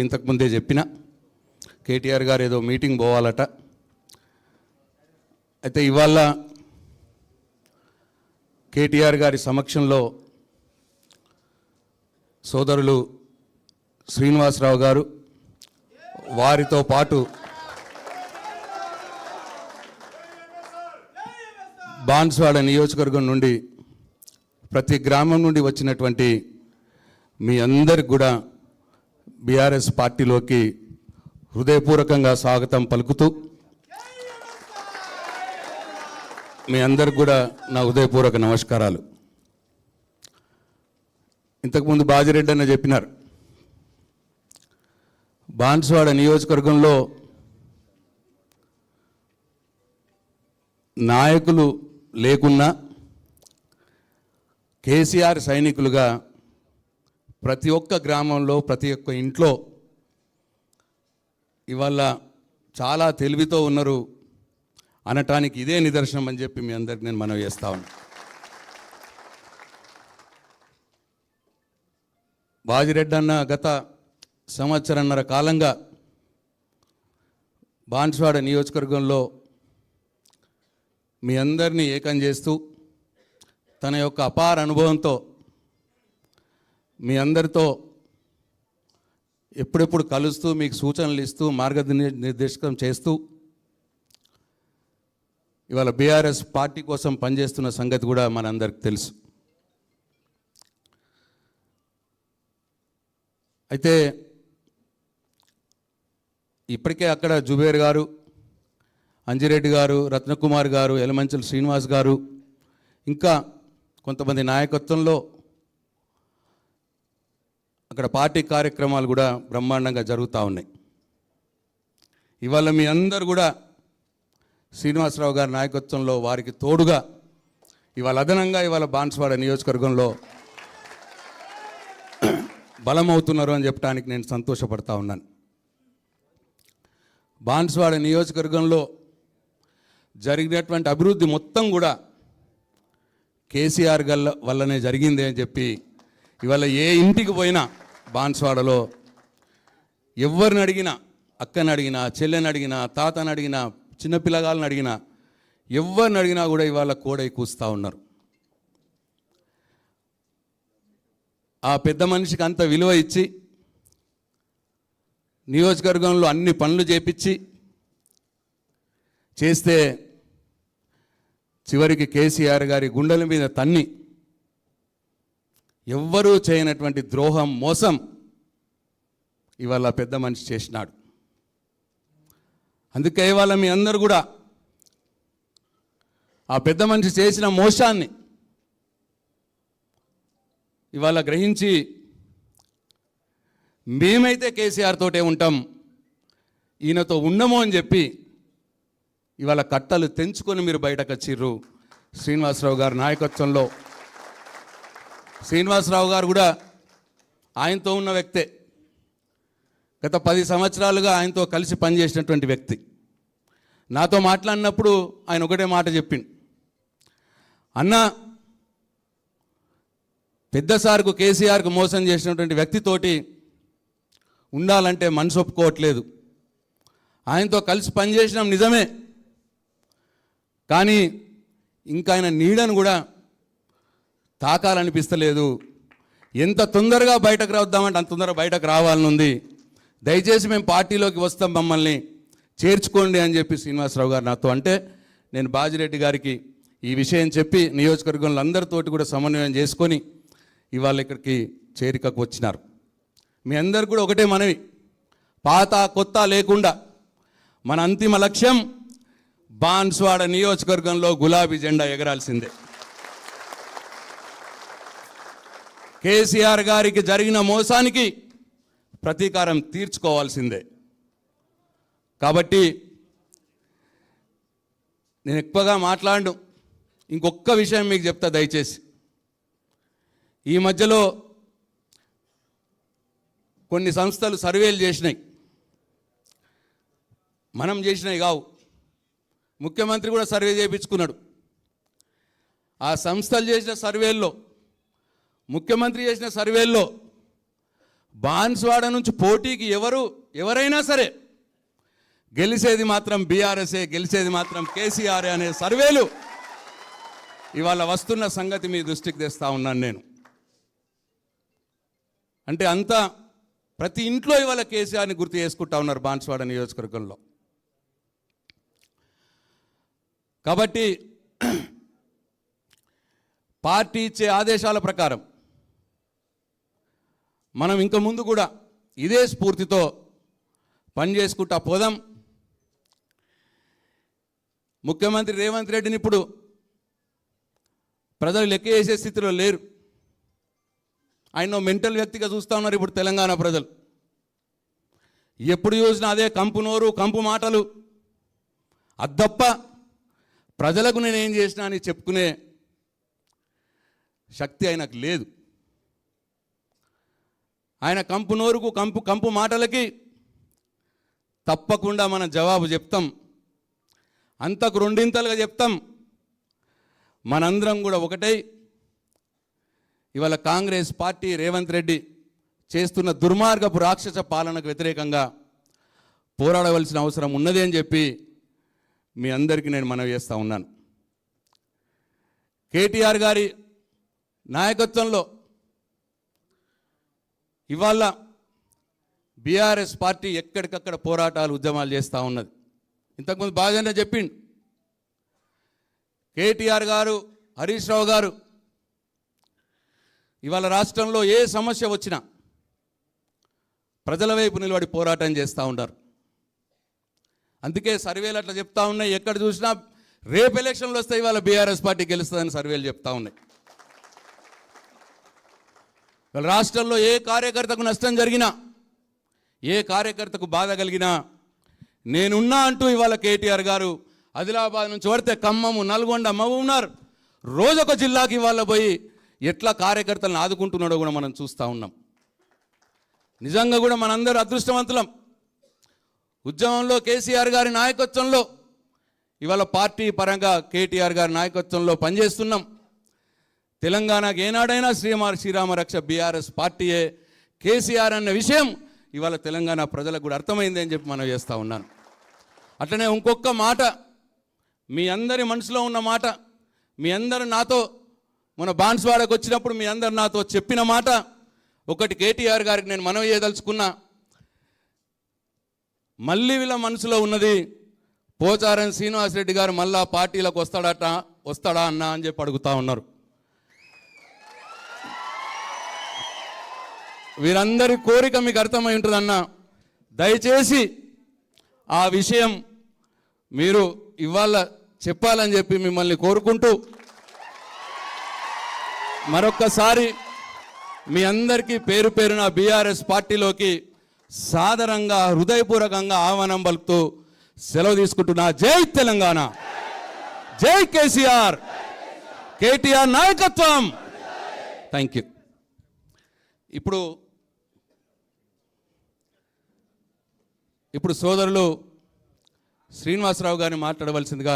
ఇంతకుముందే చెప్పిన కేటీఆర్ గారు ఏదో మీటింగ్ పోవాలట. అయితే ఇవాళ కేటీఆర్ గారి సమక్షంలో సోదరులు శ్రీనివాసరావు గారు, వారితో పాటు బాన్స్వాడ నియోజకవర్గం నుండి ప్రతి గ్రామం నుండి వచ్చినటువంటి మీ అందరికి కూడా బీఆర్ఎస్ పార్టీలోకి హృదయపూర్వకంగా స్వాగతం పలుకుతూ, మీ అందరికి కూడా నా హృదయపూర్వక నమస్కారాలు. ఇంతకుముందు బాజిరెడ్డి అన్న చెప్పినారు, బాన్స్వాడ నియోజకవర్గంలో నాయకులు లేకున్నా కేసీఆర్ సైనికులుగా ప్రతి ఒక్క గ్రామంలో ప్రతి ఒక్క ఇంట్లో ఇవాళ చాలా తెలివితో ఉన్నారు అనటానికి ఇదే నిదర్శనం అని చెప్పి మీ అందరికి నేను మనవి చేస్తా ఉన్నాను. బాజిరెడ్డి అన్న గత సంవత్సరన్నర కాలంగా బాన్స్వాడ నియోజకవర్గంలో మీ అందరినీ ఏకం చేస్తూ తన యొక్క అపార అనుభవంతో మీ అందరితో ఎప్పుడెప్పుడు కలుస్తూ మీకు సూచనలు ఇస్తూ మార్గనిర్దేశకం చేస్తూ ఇవాళ బీఆర్ఎస్ పార్టీ కోసం పనిచేస్తున్న సంగతి కూడా మనందరికి తెలుసు. అయితే ఇప్పటికే అక్కడ జుబేర్ గారు, అంజిరెడ్డి గారు, రత్నకుమార్ గారు, ఎలమంచల శ్రీనివాస్ గారు, ఇంకా కొంతమంది నాయకత్వంలో అక్కడ పార్టీ కార్యక్రమాలు కూడా బ్రహ్మాండంగా జరుగుతూ ఉన్నాయి. ఇవాళ మీ అందరు కూడా శ్రీనివాసరావు గారి నాయకత్వంలో వారికి తోడుగా ఇవాళ అదనంగా ఇవాళ బాన్స్వాడ నియోజకవర్గంలో బలమవుతున్నారు అని చెప్పడానికి నేను సంతోషపడతా ఉన్నాను. బాన్స్వాడ నియోజకవర్గంలో జరిగినటువంటి అభివృద్ధి మొత్తం కూడా కేసీఆర్ వల్లనే జరిగింది అని చెప్పి ఇవాళ ఏ ఇంటికి పోయినా బాన్స్వాడలో ఎవరిని అడిగినా, అక్కని అడిగినా, చెల్లెని అడిగినా, తాతని అడిగినా, చిన్నపిల్లగాళ్ళని అడిగినా, ఎవరిని అడిగినా కూడా ఇవాళ కోడై కూస్తూ ఉన్నారు. ఆ పెద్ద మనిషికి అంత విలువ ఇచ్చి నియోజకవర్గంలో అన్ని పనులు చేస్తే చివరికి కేసీఆర్ గారి గుండెల మీద తన్ని ఎవ్వరూ చేయనటువంటి ద్రోహం, మోసం ఇవాళ పెద్ద మనిషి చేసినాడు. అందుకే ఇవాళ మీ అందరూ కూడా ఆ పెద్ద మనిషి చేసిన మోసాన్ని ఇవాళ గ్రహించి మేమైతే కేసీఆర్ తోటే ఉంటాం, ఈయనతో ఉండము అని చెప్పి ఇవాళ కట్టలు తెంచుకొని మీరు బయటకు వచ్చిర్రు. శ్రీనివాసరావు గారి నాయకత్వంలో శ్రీనివాసరావు గారు కూడా ఆయనతో ఉన్న వ్యక్తే. గత 10 సంవత్సరాలుగా ఆయనతో కలిసి పనిచేసినటువంటి వ్యక్తి. నాతో మాట్లాడినప్పుడు ఆయన ఒకటే మాట చెప్పిండు, అన్న పెద్ద సార్కు కేసీఆర్కు మోసం చేసినటువంటి వ్యక్తితోటి ఉండాలంటే మనసు ఒప్పుకోవట్లేదు. ఆయనతో కలిసి పనిచేసినాం నిజమే, కానీ ఇంకా ఆయన నీడను కూడా తాకాలనిపిస్తలేదు. ఎంత తొందరగా బయటకు రావద్దామంటే అంత తొందరగా బయటకు రావాలని ఉంది. దయచేసి మేము పార్టీలోకి వస్తాం, మమ్మల్ని చేర్చుకోండి అని చెప్పి శ్రీనివాసరావు గారు నాతో అంటే, నేను బాజిరెడ్డి గారికి ఈ విషయం చెప్పి నియోజకవర్గంలో అందరితోటి కూడా సమన్వయం చేసుకొని ఇవాళ ఇక్కడికి చేరికకు వచ్చినారు. మీ అందరు కూడా ఒకటే మనవి, పాత కొత్త లేకుండా మన అంతిమ లక్ష్యం బాన్స్వాడ నియోజకవర్గంలో గులాబీ జెండా ఎగరాల్సిందే. కేసీఆర్ గారికి జరిగిన మోసానికి ప్రతీకారం తీర్చుకోవాల్సిందే. కాబట్టి నేను ఎక్కువగా మాట్లాడను, ఇంకొక విషయం మీకు చెప్తా దయచేసి. ఈ మధ్యలో కొన్ని సంస్థలు సర్వేలు చేసినాయి, మనం చేసినవి కావు, ముఖ్యమంత్రి కూడా సర్వే చేయించుకున్నాడు. ఆ సంస్థలు చేసిన సర్వేల్లో, ముఖ్యమంత్రి చేసిన సర్వేల్లో బాన్స్వాడ నుంచి పోటీకి ఎవరైనా సరే గెలిచేది మాత్రం బీఆర్ఎస్ఏ, గెలిచేది మాత్రం కేసీఆర్ అనే సర్వేలు ఇవాళ వస్తున్న సంగతి మీ దృష్టికి తెస్తా ఉన్నాను నేను. అంటే అంతా ప్రతి ఇంట్లో ఇవాళ కేసీఆర్ని గుర్తు చేసుకుంటా ఉన్నారు బాన్స్వాడ నియోజకవర్గంలో. కాబట్టి పార్టీ ఇచ్చే ఆదేశాల ప్రకారం మనం ఇంక ముందు కూడా ఇదే స్ఫూర్తితో పనిచేసుకుంటా పోదాం. ముఖ్యమంత్రి రేవంత్ రెడ్డిని ఇప్పుడు ప్రజలు లెక్క చేసే స్థితిలో లేరు. ఆయన మెంటల్ వ్యక్తిగా చూస్తూ ఉన్నారు ఇప్పుడు తెలంగాణ ప్రజలు. ఎప్పుడు చూసినా అదే కంపు నోరు, కంపు మాటలు. అద్దప్ప ప్రజలకు నేనేం చేసినా అని చెప్పుకునే శక్తి ఆయనకు లేదు. ఆయన కంపు నోరుకు, కంపు మాటలకి తప్పకుండా మనం జవాబు చెప్తాం. అంతకు రెండింతలుగా చెప్తాం. మనందరం కూడా ఒకటై ఇవాళ కాంగ్రెస్ పార్టీ రేవంత్ రెడ్డి చేస్తున్న దుర్మార్గపు రాక్షస పాలనకు వ్యతిరేకంగా పోరాడవలసిన అవసరం ఉన్నది అని చెప్పి మీ అందరికీ నేను మనవి చేస్తూ ఉన్నాను. కేటీఆర్ గారి నాయకత్వంలో ఇవాళ బీఆర్ఎస్ పార్టీ ఎక్కడికక్కడ పోరాటాలు, ఉద్యమాలు చేస్తూ ఉన్నది. ఇంతకుముందు బాగానే చెప్పిండు కేటీఆర్ గారు, హరీష్ రావు గారు. ఇవాళ రాష్ట్రంలో ఏ సమస్య వచ్చినా ప్రజల వైపు నిలబడి పోరాటం చేస్తూ ఉంటారు. అందుకే సర్వేలు అట్లా చెప్తా ఉన్నాయి. ఎక్కడ చూసినా రేపు ఎలక్షన్లు వస్తే ఇవాళ బీఆర్ఎస్ పార్టీ గెలుస్తుందని సర్వేలు చెప్తా ఉన్నాయి. రాష్ట్రంలో ఏ కార్యకర్తకు నష్టం జరిగినా, ఏ కార్యకర్తకు బాధ కలిగినా నేనున్నా అంటూ ఇవాళ కేటీఆర్ గారు ఆదిలాబాద్ నుంచి పడితే ఖమ్మము, నల్గొండ, మహబూబ్నగర్ రోజొక జిల్లాకి ఇవాళ పోయి ఎట్లా కార్యకర్తలను ఆదుకుంటున్నాడో కూడా మనం చూస్తూ ఉన్నాం. నిజంగా కూడా మనందరూ అదృష్టవంతులం. ఉద్యమంలో కేసీఆర్ గారి నాయకత్వంలో ఇవాళ పార్టీ పరంగా కేటీఆర్ గారి నాయకత్వంలో పనిచేస్తున్నాం. తెలంగాణకు ఏనాడైనా శ్రీరామ రక్ష బీఆర్ఎస్ పార్టీయే, కేసీఆర్ అన్న విషయం ఇవాళ తెలంగాణ ప్రజలకు కూడా అర్థమైంది అని చెప్పి మనం చేస్తూ ఉన్నాను. అట్లనే ఇంకొక మాట, మీ అందరి మనసులో ఉన్న మాట, మీ అందరు నాతో మన బాన్స్వాడకు వచ్చినప్పుడు మీ అందరు నాతో చెప్పిన మాట ఒకటి కేటీఆర్ గారికి నేను మనవి చేయదలుచుకున్నా. మళ్ళీ వీళ్ళ మనసులో ఉన్నది పోచారం శ్రీనివాసరెడ్డి గారు మళ్ళా పార్టీలకు వస్తాడా అన్నా అని చెప్పి అడుగుతూ ఉన్నారు. వీరందరి కోరిక మీకు అర్థమై ఉంటుందన్న. దయచేసి ఆ విషయం మీరు ఇవాళ చెప్పాలని చెప్పి మిమ్మల్ని కోరుకుంటూ మరొక్కసారి మీ అందరికీ పేరు పేరున బీఆర్ఎస్ పార్టీలోకి సాదరంగా, హృదయపూర్వకంగా ఆహ్వానం పలుకుతూ సెలవు తీసుకుంటున్నా. జై తెలంగాణ, జై కేసీఆర్, కేటీఆర్ నాయకత్వం. Thank you. ఇప్పుడు సోదరులు శ్రీనివాసరావు గారిని మాట్లాడవలసిందిగా